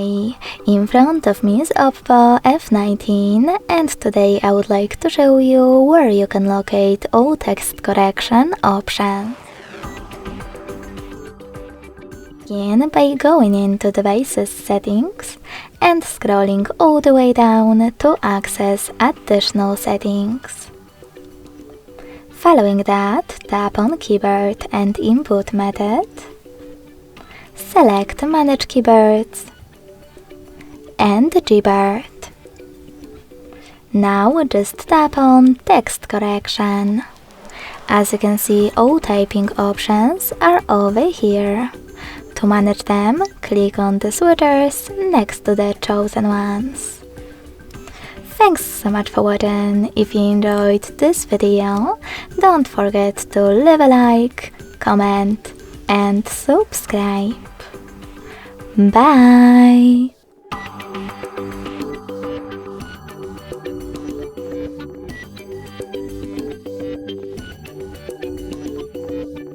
Hi, in front of me is OPPO F19 and today I would like to show you where you can locate all text correction options. Begin by going into Devices Settings and scrolling all the way down to access additional settings. Following that, tap on Keyboard and Input Method. Select Manage Keyboards and Gbird. Now just tap on Text Correction. As you can see, all typing options are over here. To manage them, click on the switchers next to the chosen ones. Thanks so much for watching. If you enjoyed this video, don't forget to leave a like, comment and subscribe. Bye!